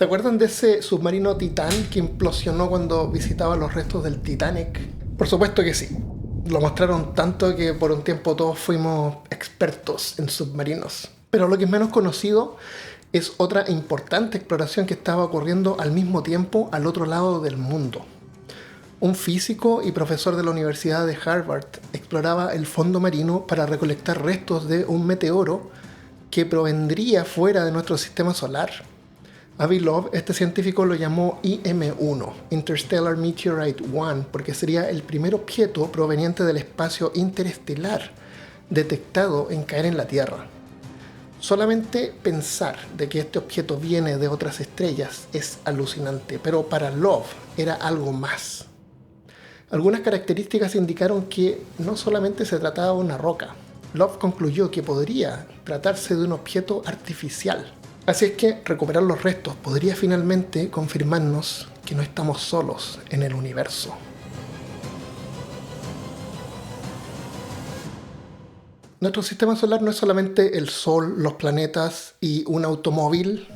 ¿Se acuerdan de ese submarino Titán que implosionó cuando visitaba los restos del Titanic? Por supuesto que sí. Lo mostraron tanto que por un tiempo todos fuimos expertos en submarinos. Pero lo que es menos conocido es otra importante exploración que estaba ocurriendo al mismo tiempo al otro lado del mundo. Un físico y profesor de la Universidad de Harvard exploraba el fondo marino para recolectar restos de un meteoro que provendría fuera de nuestro sistema solar. Avi Loeb, este científico, lo llamó IM-1, Interstellar Meteorite 1, porque sería el primer objeto proveniente del espacio interestelar detectado en caer en la Tierra. Solamente pensar de que este objeto viene de otras estrellas es alucinante, pero para Loeb era algo más. Algunas características indicaron que no solamente se trataba de una roca. Loeb concluyó que podría tratarse de un objeto artificial. Así es que recuperar los restos podría finalmente confirmarnos que no estamos solos en el universo. Nuestro sistema solar no es solamente el Sol, los planetas y un automóvil.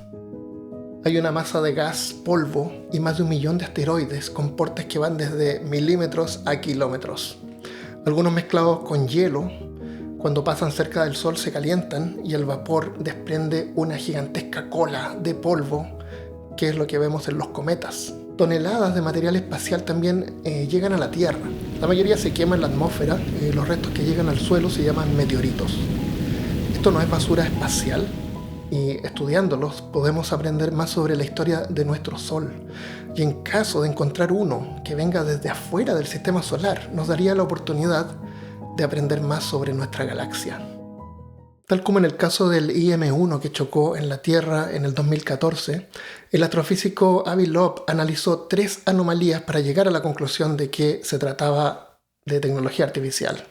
Hay una masa de gas, polvo y más de 1 millón de asteroides con portes que van desde milímetros a kilómetros. Algunos mezclados con hielo. Cuando pasan cerca del Sol se calientan y el vapor desprende una gigantesca cola de polvo, que es lo que vemos en los cometas. Toneladas de material espacial también llegan a la Tierra. La mayoría se quema en la atmósfera, los restos que llegan al suelo se llaman meteoritos. Esto no es basura espacial y estudiándolos podemos aprender más sobre la historia de nuestro Sol. Y en caso de encontrar uno que venga desde afuera del sistema solar, nos daría la oportunidad de aprender más sobre nuestra galaxia. Tal como en el caso del IM-1 que chocó en la Tierra en el 2014, el astrofísico Avi Loeb analizó 3 anomalías para llegar a la conclusión de que se trataba de tecnología artificial.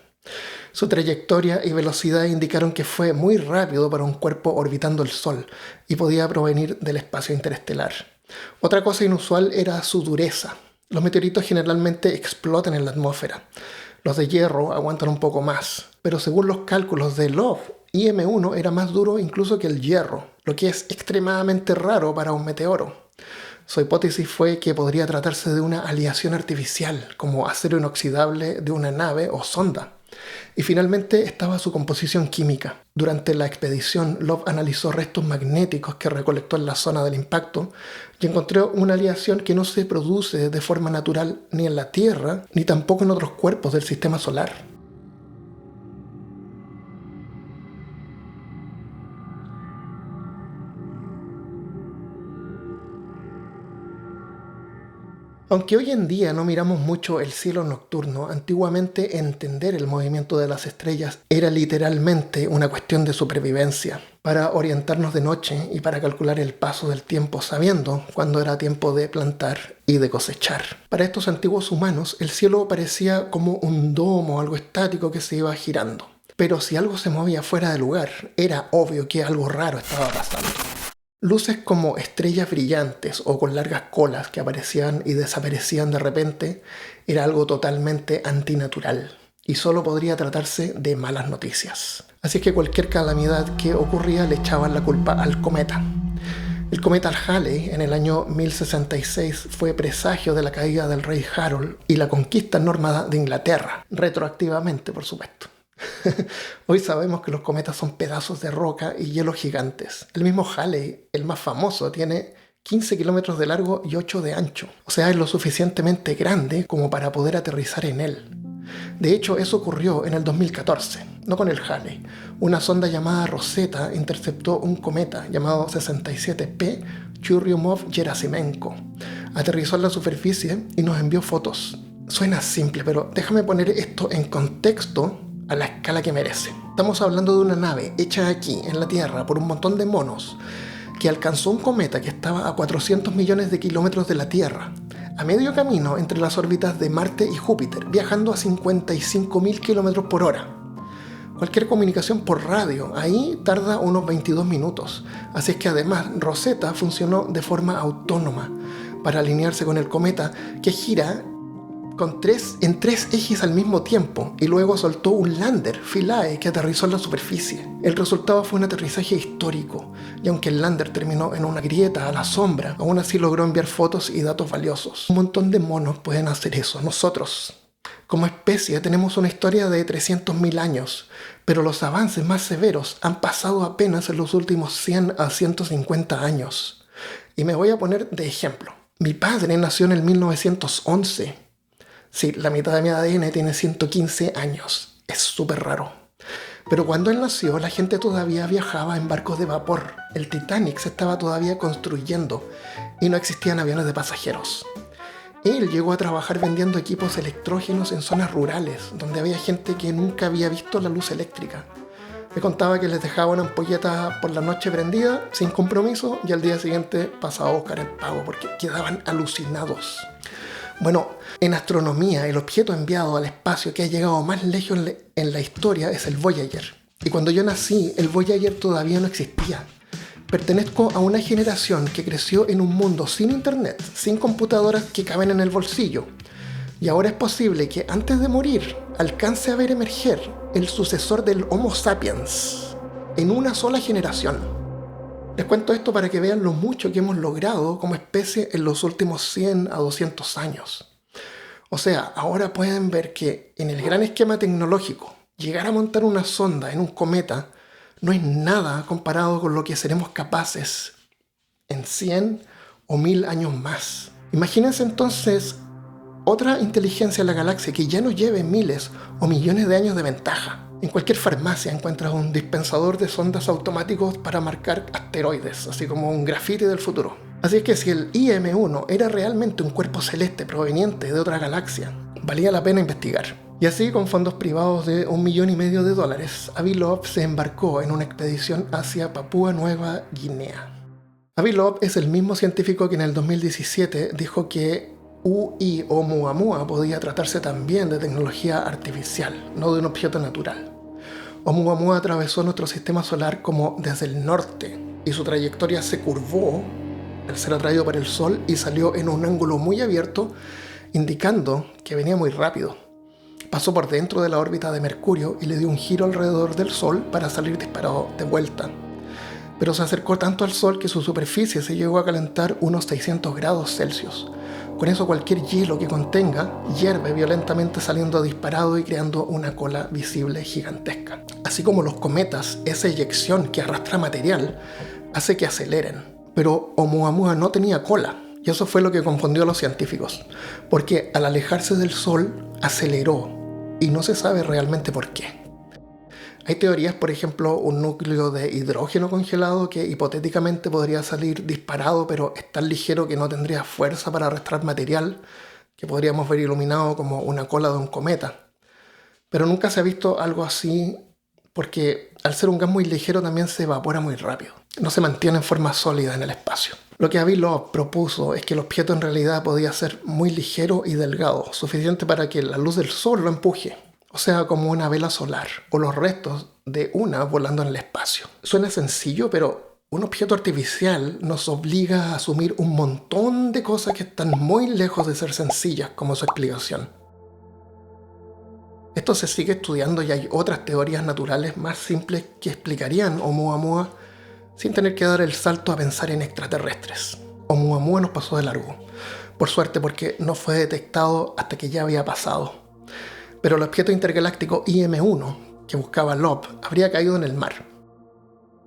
Su trayectoria y velocidad indicaron que fue muy rápido para un cuerpo orbitando el Sol y podía provenir del espacio interestelar. Otra cosa inusual era su dureza. Los meteoritos generalmente explotan en la atmósfera. Los de hierro aguantan un poco más, pero según los cálculos de Loeb, IM-1 era más duro incluso que el hierro, lo que es extremadamente raro para un meteoro. Su hipótesis fue que podría tratarse de una aleación artificial, como acero inoxidable de una nave o sonda. Y finalmente estaba su composición química. Durante la expedición, Loeb analizó restos magnéticos que recolectó en la zona del impacto y encontró una aleación que no se produce de forma natural ni en la Tierra, ni tampoco en otros cuerpos del sistema solar. Aunque hoy en día no miramos mucho el cielo nocturno, antiguamente entender el movimiento de las estrellas era literalmente una cuestión de supervivencia, para orientarnos de noche y para calcular el paso del tiempo sabiendo cuándo era tiempo de plantar y de cosechar. Para estos antiguos humanos, el cielo parecía como un domo, algo estático que se iba girando. Pero si algo se movía fuera de lugar, era obvio que algo raro estaba pasando. Luces como estrellas brillantes o con largas colas que aparecían y desaparecían de repente era algo totalmente antinatural y solo podría tratarse de malas noticias. Así que cualquier calamidad que ocurría le echaban la culpa al cometa. El cometa Halley en el año 1066 fue presagio de la caída del rey Harold y la conquista nómada de Inglaterra, retroactivamente por supuesto. Hoy sabemos que los cometas son pedazos de roca y hielo gigantes. El mismo Halley, el más famoso, tiene 15 kilómetros de largo y 8 de ancho. O sea, es lo suficientemente grande como para poder aterrizar en él. De hecho, eso ocurrió en el 2014, no con el Halley. Una sonda llamada Rosetta interceptó un cometa llamado 67P Churyumov-Gerasimenko. Aterrizó en la superficie y nos envió fotos. Suena simple, pero déjame poner esto en contexto a la escala que merece. Estamos hablando de una nave hecha aquí, en la Tierra, por un montón de monos, que alcanzó un cometa que estaba a 400 millones de kilómetros de la Tierra, a medio camino entre las órbitas de Marte y Júpiter, viajando a 55.000 kilómetros por hora. Cualquier comunicación por radio ahí tarda unos 22 minutos, así es que además Rosetta funcionó de forma autónoma para alinearse con el cometa que gira en tres ejes al mismo tiempo y luego soltó un lander, Philae, que aterrizó en la superficie. El resultado fue un aterrizaje histórico, y aunque el lander terminó en una grieta a la sombra, aún así logró enviar fotos y datos valiosos. Un montón de monos pueden hacer eso. Nosotros, como especie, tenemos una historia de 300.000 años, pero los avances más severos han pasado apenas en los últimos 100 a 150 años. Y me voy a poner de ejemplo. Mi padre nació en el 1911. Sí, la mitad de mi ADN tiene 115 años. Es súper raro. Pero cuando él nació, la gente todavía viajaba en barcos de vapor. El Titanic se estaba todavía construyendo y no existían aviones de pasajeros. Él llegó a trabajar vendiendo equipos electrógenos en zonas rurales, donde había gente que nunca había visto la luz eléctrica. Me contaba que les dejaba una ampolleta por la noche prendida, sin compromiso, y al día siguiente pasaba a buscar el pago, porque quedaban alucinados. Bueno, en astronomía, el objeto enviado al espacio que ha llegado más lejos en la historia es el Voyager. Y cuando yo nací, el Voyager todavía no existía. Pertenezco a una generación que creció en un mundo sin internet, sin computadoras que caben en el bolsillo. Y ahora es posible que antes de morir alcance a ver emerger el sucesor del Homo sapiens en una sola generación. Les cuento esto para que vean lo mucho que hemos logrado como especie en los últimos 100 a 200 años. O sea, ahora pueden ver que en el gran esquema tecnológico, llegar a montar una sonda en un cometa no es nada comparado con lo que seremos capaces en 100 o 1000 años más. Imagínense entonces otra inteligencia en la galaxia que ya nos lleve miles o millones de años de ventaja. En cualquier farmacia encuentras un dispensador de sondas automáticos para marcar asteroides, así como un grafiti del futuro. Así es que si el IM-1 era realmente un cuerpo celeste proveniente de otra galaxia, valía la pena investigar. Y así, con fondos privados de $1,5 millones, Avi Loeb se embarcó en una expedición hacia Papúa Nueva Guinea. Avi Loeb es el mismo científico que en el 2017 dijo que UI o Oumuamua podía tratarse también de tecnología artificial, no de un objeto natural. Oumuamua atravesó nuestro sistema solar como desde el norte y su trayectoria se curvó al ser atraído por el Sol y salió en un ángulo muy abierto, indicando que venía muy rápido. Pasó por dentro de la órbita de Mercurio y le dio un giro alrededor del Sol para salir disparado de vuelta. Pero se acercó tanto al Sol que su superficie se llegó a calentar unos 600 grados Celsius. Con eso cualquier hielo que contenga hierve violentamente saliendo disparado y creando una cola visible gigantesca. Así como los cometas, esa eyección que arrastra material hace que aceleren. Pero Oumuamua no tenía cola. Y eso fue lo que confundió a los científicos, porque al alejarse del Sol aceleró y no se sabe realmente por qué. Hay teorías, por ejemplo, un núcleo de hidrógeno congelado que hipotéticamente podría salir disparado, pero es tan ligero que no tendría fuerza para arrastrar material que podríamos ver iluminado como una cola de un cometa. Pero nunca se ha visto algo así porque al ser un gas muy ligero también se evapora muy rápido. No se mantiene en forma sólida en el espacio. Lo que Avi Loeb propuso es que el objeto en realidad podía ser muy ligero y delgado, suficiente para que la luz del Sol lo empuje. O sea, como una vela solar o los restos de una volando en el espacio. Suena sencillo, pero un objeto artificial nos obliga a asumir un montón de cosas que están muy lejos de ser sencillas como su explicación. Esto se sigue estudiando y hay otras teorías naturales más simples que explicarían Oumuamua sin tener que dar el salto a pensar en extraterrestres. Oumuamua nos pasó de largo. Por suerte, porque no fue detectado hasta que ya había pasado. Pero el objeto intergaláctico IM-1 que buscaba Loeb habría caído en el mar.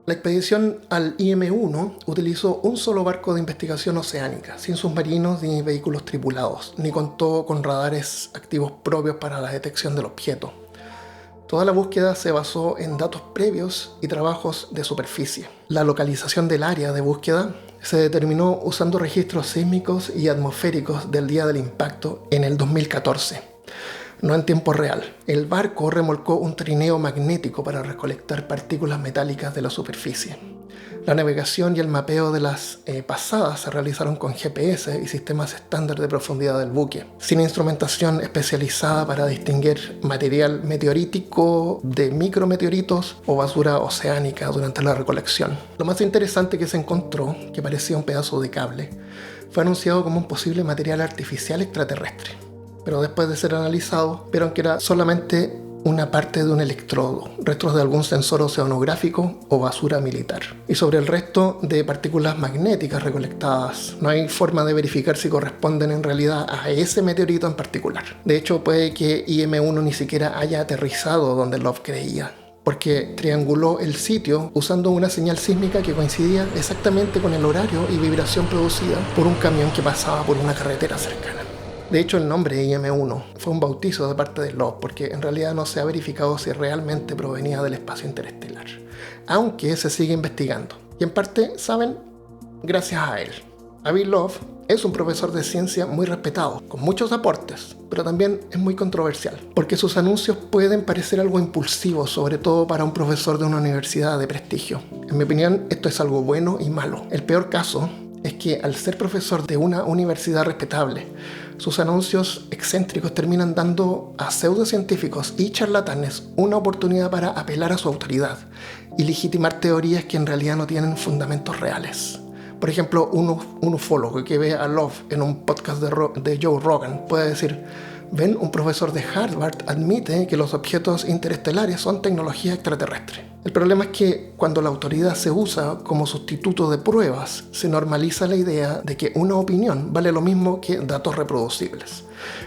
La expedición al IM-1 utilizó un solo barco de investigación oceánica, sin submarinos ni vehículos tripulados, ni contó con radares activos propios para la detección del objeto. Toda la búsqueda se basó en datos previos y trabajos de superficie. La localización del área de búsqueda se determinó usando registros sísmicos y atmosféricos del día del impacto en el 2014. No en tiempo real. El barco remolcó un trineo magnético para recolectar partículas metálicas de la superficie. La navegación y el mapeo de las pasadas se realizaron con GPS y sistemas estándar de profundidad del buque, sin instrumentación especializada para distinguir material meteorítico de micrometeoritos o basura oceánica durante la recolección. Lo más interesante que se encontró, que parecía un pedazo de cable, fue anunciado como un posible material artificial extraterrestre. pero después de ser analizado, vieron que era solamente una parte de un electrodo, restos de algún sensor oceanográfico o basura militar. Y sobre el resto de partículas magnéticas recolectadas, no hay forma de verificar si corresponden en realidad a ese meteorito en particular. De hecho, puede que IM-1 ni siquiera haya aterrizado donde Love creía, porque trianguló el sitio usando una señal sísmica que coincidía exactamente con el horario y vibración producida por un camión que pasaba por una carretera cercana. De hecho, el nombre IM-1 fue un bautizo de parte de Love, porque en realidad no se ha verificado si realmente provenía del espacio interestelar, aunque se sigue investigando. Y en parte, ¿saben? Gracias a él. Avi Love es un profesor de ciencia muy respetado, con muchos aportes, pero también es muy controversial, porque sus anuncios pueden parecer algo impulsivos, sobre todo para un profesor de una universidad de prestigio. En mi opinión, esto es algo bueno y malo. El peor caso es que al ser profesor de una universidad respetable, sus anuncios excéntricos terminan dando a pseudocientíficos y charlatanes una oportunidad para apelar a su autoridad y legitimar teorías que en realidad no tienen fundamentos reales. Por ejemplo, un ufólogo que ve a Love en un podcast de Joe Rogan puede decir: ven, un profesor de Harvard admite que los objetos interestelares son tecnología extraterrestre. El problema es que cuando la autoridad se usa como sustituto de pruebas, se normaliza la idea de que una opinión vale lo mismo que datos reproducibles.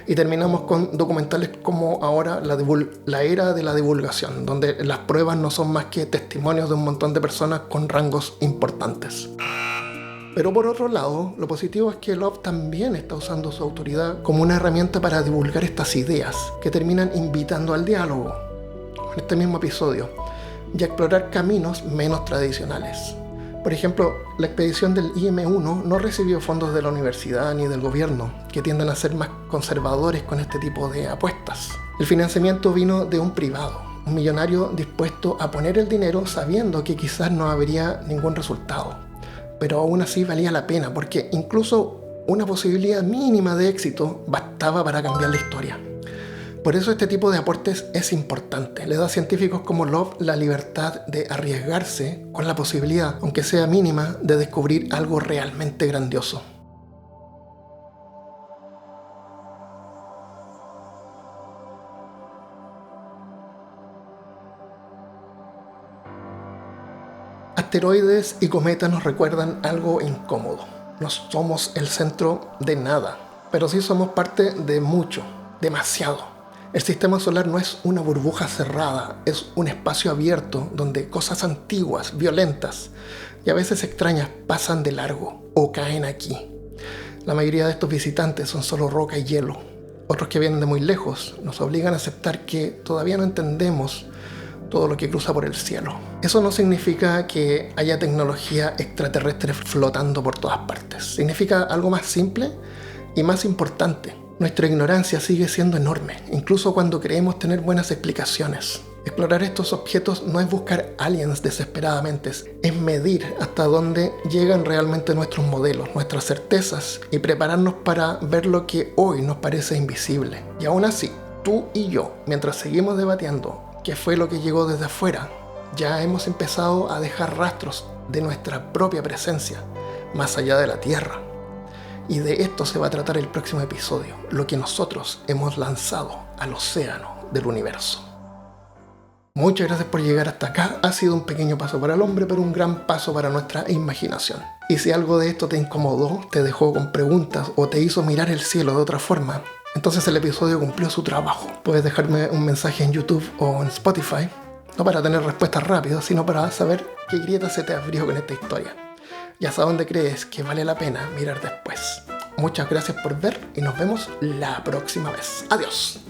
Y terminamos con documentales como ahora la era de la divulgación, donde las pruebas no son más que testimonios de un montón de personas con rangos importantes. Pero por otro lado, lo positivo es que Love también está usando su autoridad como una herramienta para divulgar estas ideas que terminan invitando al diálogo, en este mismo episodio, y a explorar caminos menos tradicionales. Por ejemplo, la expedición del IM-1 no recibió fondos de la universidad ni del gobierno, que tienden a ser más conservadores con este tipo de apuestas. El financiamiento vino de un privado, un millonario dispuesto a poner el dinero sabiendo que quizás no habría ningún resultado. Pero aún así valía la pena, porque incluso una posibilidad mínima de éxito bastaba para cambiar la historia. Por eso este tipo de aportes es importante. Le da a científicos como Love la libertad de arriesgarse con la posibilidad, aunque sea mínima, de descubrir algo realmente grandioso. Asteroides y cometas nos recuerdan algo incómodo. No somos el centro de nada, pero sí somos parte de mucho, demasiado. El sistema solar no es una burbuja cerrada, es un espacio abierto donde cosas antiguas, violentas y a veces extrañas pasan de largo o caen aquí. La mayoría de estos visitantes son solo roca y hielo. Otros que vienen de muy lejos nos obligan a aceptar que todavía no entendemos todo lo que cruza por el cielo. Eso no significa que haya tecnología extraterrestre flotando por todas partes. Significa algo más simple y más importante. Nuestra ignorancia sigue siendo enorme, incluso cuando creemos tener buenas explicaciones. Explorar estos objetos no es buscar aliens desesperadamente, es medir hasta dónde llegan realmente nuestros modelos, nuestras certezas y prepararnos para ver lo que hoy nos parece invisible. Y aún así, tú y yo, mientras seguimos debatiendo qué fue lo que llegó desde afuera, ya hemos empezado a dejar rastros de nuestra propia presencia, más allá de la Tierra. Y de esto se va a tratar el próximo episodio, lo que nosotros hemos lanzado al océano del universo. Muchas gracias por llegar hasta acá. Ha sido un pequeño paso para el hombre, pero un gran paso para nuestra imaginación. Y si algo de esto te incomodó, te dejó con preguntas o te hizo mirar el cielo de otra forma, entonces el episodio cumplió su trabajo. Puedes dejarme un mensaje en YouTube o en Spotify, no para tener respuestas rápidas, sino para saber qué grieta se te abrió con esta historia. Y hasta dónde crees que vale la pena mirar después. Muchas gracias por ver y nos vemos la próxima vez. Adiós.